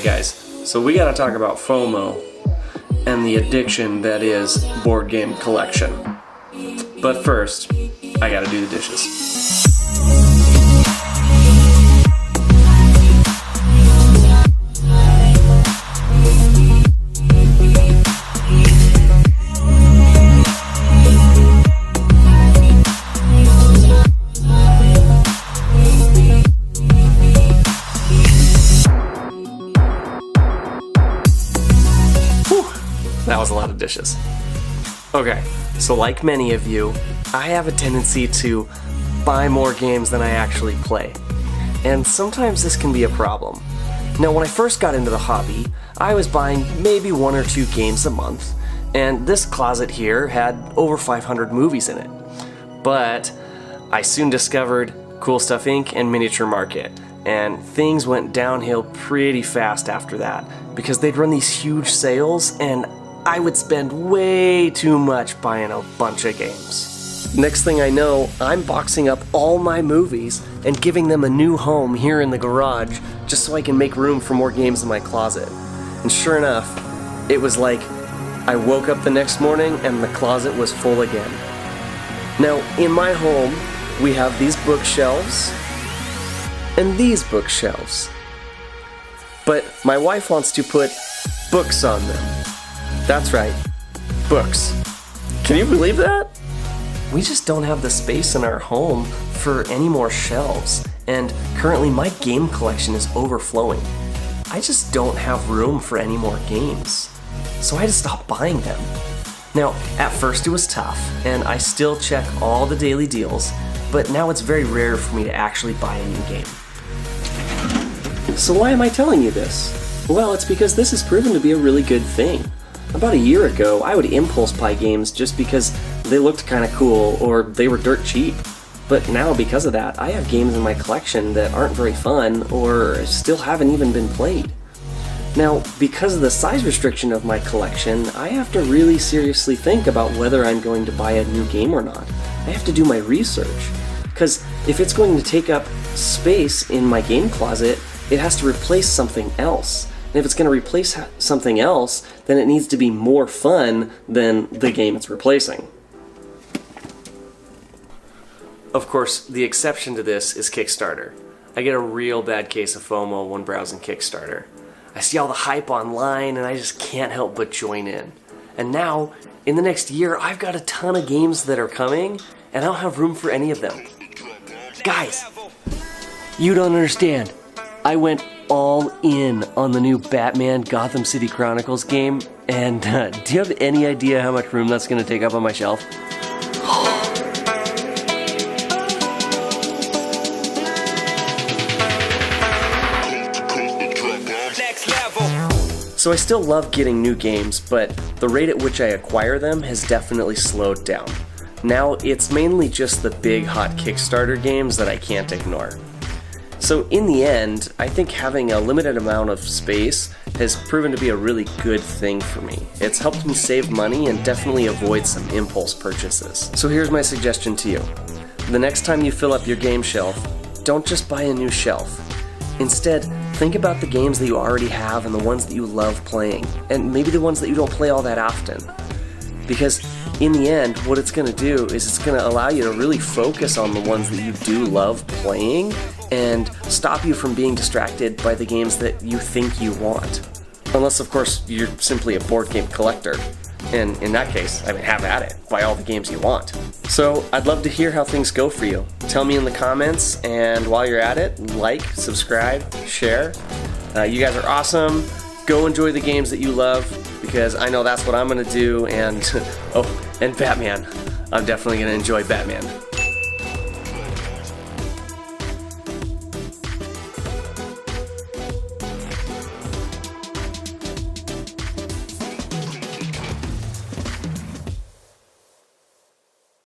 guys, so we gotta talk about FOMO and the addiction that is board game collection. But first, I gotta do the dishes. That was a lot of dishes. Okay, so like many of you, I have a tendency to buy more games than I actually play. And sometimes this can be a problem. Now, when I first got into the hobby, I was buying maybe 1 or 2 games a month, and this closet here had over 500 movies in it. But I soon discovered Cool Stuff Inc. and Miniature Market, and things went downhill pretty fast after that, because they'd run these huge sales, and I would spend way too much buying a bunch of games. Next thing I know, I'm boxing up all my movies and giving them a new home here in the garage just so I can make room for more games in my closet. And sure enough, it was like I woke up the next morning and the closet was full again. Now, in my home, we have these bookshelves and these bookshelves. But my wife wants to put books on them. That's right, books. Can you believe that? We just don't have the space in our home for any more shelves, and currently my game collection is overflowing. I just don't have room for any more games, so I had to stop buying them. Now, at first it was tough, and I still check all the daily deals, but now it's very rare for me to actually buy a new game. So why am I telling you this? Well, it's because this has proven to be a really good thing. About a year ago, I would impulse buy games just because they looked kind of cool or they were dirt cheap. But now, because of that, I have games in my collection that aren't very fun or still haven't even been played. Now, because of the size restriction of my collection, I have to really seriously think about whether I'm going to buy a new game or not. I have to do my research, because if it's going to take up space in my game closet, it has to replace something else. And if it's going to replace something else, then it needs to be more fun than the game it's replacing. Of course, the exception to this is Kickstarter. I get a real bad case of FOMO when browsing Kickstarter. I see all the hype online and I just can't help but join in. And now, in the next year, I've got a ton of games that are coming, and I don't have room for any of them. Guys, you don't understand. I went all in on the new Batman Gotham City Chronicles game, and do you have any idea how much room that's going to take up on my shelf? So I still love getting new games, but the rate at which I acquire them has definitely slowed down. Now it's mainly just the big hot Kickstarter games that I can't ignore. So in the end, I think having a limited amount of space has proven to be a really good thing for me. It's helped me save money and definitely avoid some impulse purchases. So here's my suggestion to you. The next time you fill up your game shelf, don't just buy a new shelf. Instead, think about the games that you already have and the ones that you love playing, and maybe the ones that you don't play all that often. Because in the end, what it's going to do is it's going to allow you to really focus on the ones that you do love playing and stop you from being distracted by the games that you think you want. Unless, of course, you're simply a board game collector. And in that case, I mean, have at it. Buy all the games you want. So I'd love to hear how things go for you. Tell me in the comments, and while you're at it, like, subscribe, share. You guys are awesome. Go enjoy the games that you love, because I know that's what I'm going to do. And, oh, and Batman. I'm definitely going to enjoy Batman.